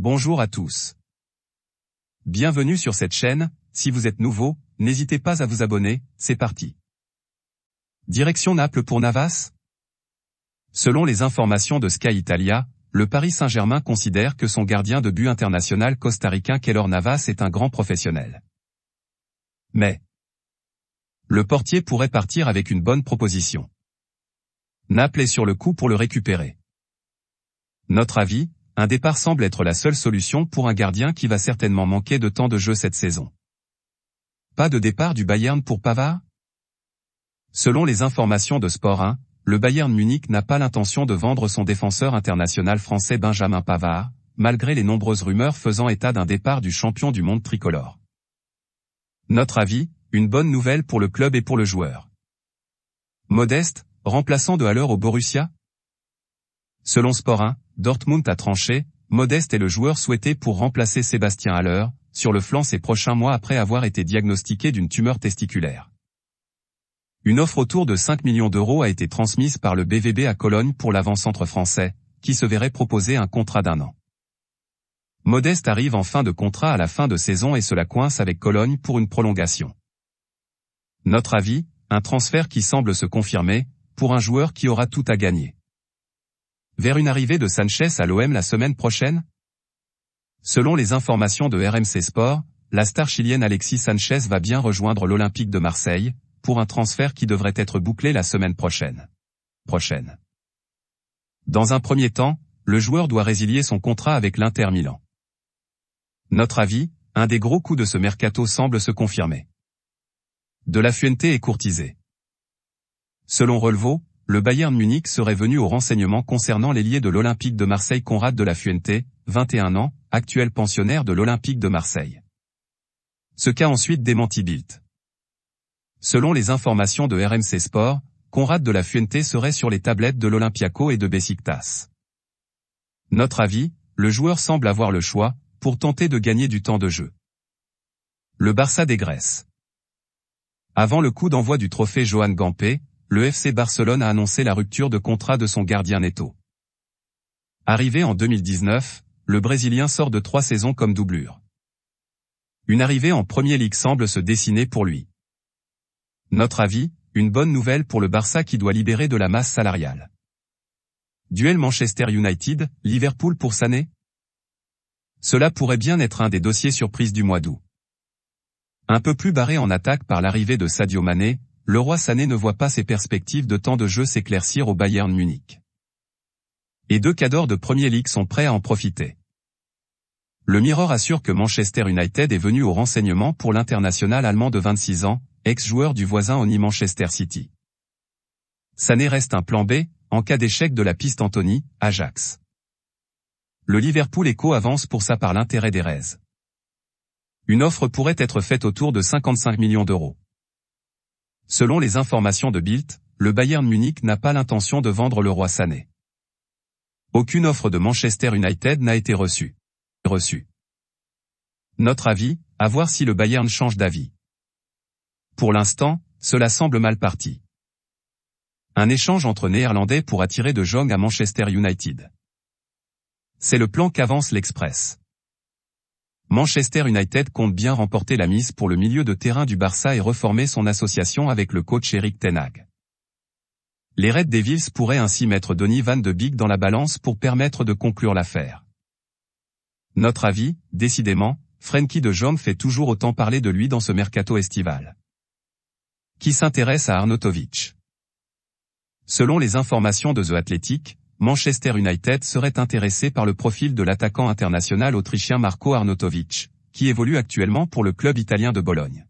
bonjour à tous. Bienvenue sur cette chaîne, si vous êtes nouveau, n'hésitez pas à vous abonner, c'est parti. Direction Naples pour Navas? Selon les informations de Sky Italia, le Paris Saint-Germain considère que son gardien de but international costaricain Keylor Navas est un grand professionnel. Mais le portier pourrait partir avec une bonne proposition. Naples est sur le coup pour le récupérer. Notre avis, un départ semble être la seule solution pour un gardien qui va certainement manquer de temps de jeu cette saison. Pas de départ du Bayern pour Pavard? Selon les informations de Sport 1, le Bayern Munich n'a pas l'intention de vendre son défenseur international français Benjamin Pavard, malgré les nombreuses rumeurs faisant état d'un départ du champion du monde tricolore. Notre avis, une bonne nouvelle pour le club et pour le joueur. Modeste, remplaçant de Haller au Borussia? Selon Sport 1, Dortmund a tranché, Modeste est le joueur souhaité pour remplacer Sébastien Haller, sur le flanc ces prochains mois après avoir été diagnostiqué d'une tumeur testiculaire. Une offre autour de 5 millions d'euros a été transmise par le BVB à Cologne pour l'avant-centre français, qui se verrait proposer un contrat d'1 an. Modeste arrive en fin de contrat à la fin de saison et cela coince avec Cologne pour une prolongation. Notre avis, un transfert qui semble se confirmer, pour un joueur qui aura tout à gagner. Vers une arrivée de Sanchez à l'OM la semaine prochaine? Selon les informations de RMC Sport, la star chilienne Alexis Sanchez va bien rejoindre l'Olympique de Marseille, pour un transfert qui devrait être bouclé la semaine prochaine. Dans un premier temps, le joueur doit résilier son contrat avec l'Inter Milan. Notre avis, un des gros coups de ce mercato semble se confirmer. De la Fuente est courtisé. Selon Relevo, le Bayern Munich serait venu au renseignement concernant l'ailier de l'Olympique de Marseille Conrad de la Fuente, 21 ans, actuel pensionnaire de l'Olympique de Marseille. Ce qu'a ensuite démenti Bild. Selon les informations de RMC Sport, Conrad de la Fuente serait sur les tablettes de l'Olympiakos et de Beşiktaş. Notre avis, le joueur semble avoir le choix, pour tenter de gagner du temps de jeu. Le Barça dégraisse. Avant le coup d'envoi du trophée Johan Gamper, le FC Barcelone a annoncé la rupture de contrat de son gardien Neto. Arrivé en 2019, le Brésilien sort de 3 saisons comme doublure. Une arrivée en Premier League semble se dessiner pour lui. Notre avis, une bonne nouvelle pour le Barça qui doit libérer de la masse salariale. Duel Manchester United, Liverpool pour Sané? Cela pourrait bien être un des dossiers surprises du mois d'août. Un peu plus barré en attaque par l'arrivée de Sadio Mané, le roi Sané ne voit pas ses perspectives de temps de jeu s'éclaircir au Bayern Munich. Et 2 cadors de Premier League sont prêts à en profiter. Le Mirror assure que Manchester United est venu au renseignement pour l'international allemand de 26 ans, ex-joueur du voisin Oni Manchester City. Sané reste un plan B, en cas d'échec de la piste Anthony, Ajax. Le Liverpool Echo avance pour ça par l'intérêt des Reds. Une offre pourrait être faite autour de 55 millions d'euros. Selon les informations de Bild, le Bayern Munich n'a pas l'intention de vendre le roi Sané. Aucune offre de Manchester United n'a été reçue. Notre avis, à voir si le Bayern change d'avis. Pour l'instant, cela semble mal parti. Un échange entre Néerlandais pour attirer De Jong à Manchester United. C'est le plan qu'avance l'Express. Manchester United compte bien remporter la mise pour le milieu de terrain du Barça et reformer son association avec le coach Erik ten Hag. Les Red Devils pourraient ainsi mettre Donny van de Beek dans la balance pour permettre de conclure l'affaire. Notre avis, décidément, Frenkie de Jong fait toujours autant parler de lui dans ce mercato estival. Qui s'intéresse à Arnautovic? Selon les informations de The Athletic, Manchester United serait intéressé par le profil de l'attaquant international autrichien Marco Arnautovic, qui évolue actuellement pour le club italien de Bologne.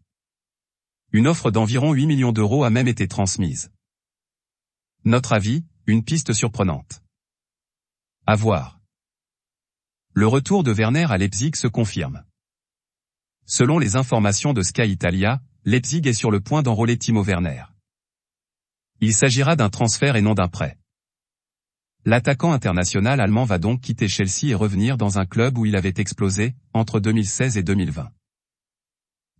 Une offre d'environ 8 millions d'euros a même été transmise. Notre avis, une piste surprenante. À voir. Le retour de Werner à Leipzig se confirme. Selon les informations de Sky Italia, Leipzig est sur le point d'enrôler Timo Werner. Il s'agira d'un transfert et non d'un prêt. L'attaquant international allemand va donc quitter Chelsea et revenir dans un club où il avait explosé, entre 2016 et 2020.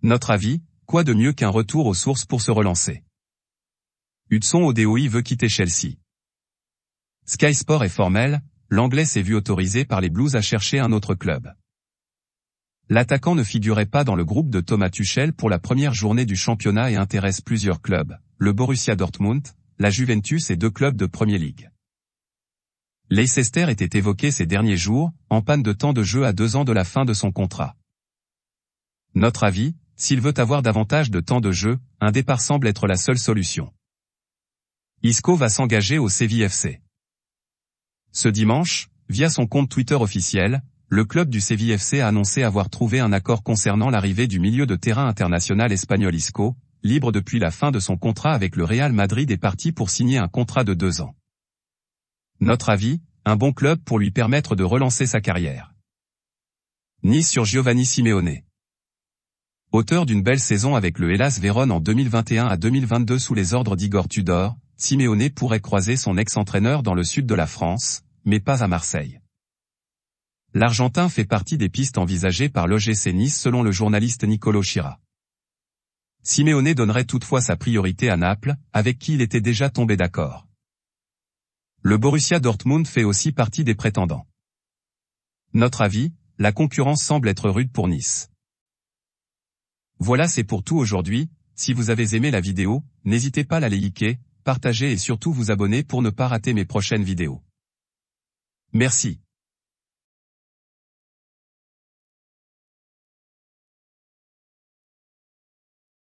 Notre avis, quoi de mieux qu'un retour aux sources pour se relancer? Hudson Odoi veut quitter Chelsea. Sky Sport est formel, l'Anglais s'est vu autorisé par les Blues à chercher un autre club. L'attaquant ne figurait pas dans le groupe de Thomas Tuchel pour la première journée du championnat et intéresse plusieurs clubs, le Borussia Dortmund, la Juventus et 2 clubs de Premier League. Leicester était évoqué ces derniers jours, en panne de temps de jeu à 2 ans de la fin de son contrat. Notre avis, s'il veut avoir davantage de temps de jeu, un départ semble être la seule solution. Isco va s'engager au Séville FC. Ce dimanche, via son compte Twitter officiel, le club du Séville FC a annoncé avoir trouvé un accord concernant l'arrivée du milieu de terrain international espagnol Isco, libre depuis la fin de son contrat avec le Real Madrid et parti pour signer un contrat de 2 ans. Notre avis, un bon club pour lui permettre de relancer sa carrière. Nice sur Giovanni Simeone. Auteur d'une belle saison avec le Hellas Vérone en 2021 à 2022 sous les ordres d'Igor Tudor, Simeone pourrait croiser son ex-entraîneur dans le sud de la France, mais pas à Marseille. L'Argentin fait partie des pistes envisagées par l'OGC Nice selon le journaliste Nicolo Schira. Simeone donnerait toutefois sa priorité à Naples, avec qui il était déjà tombé d'accord. Le Borussia Dortmund fait aussi partie des prétendants. Notre avis, la concurrence semble être rude pour Nice. Voilà, c'est pour tout aujourd'hui. Si vous avez aimé la vidéo, n'hésitez pas à la liker, partager et surtout vous abonner pour ne pas rater mes prochaines vidéos. Merci.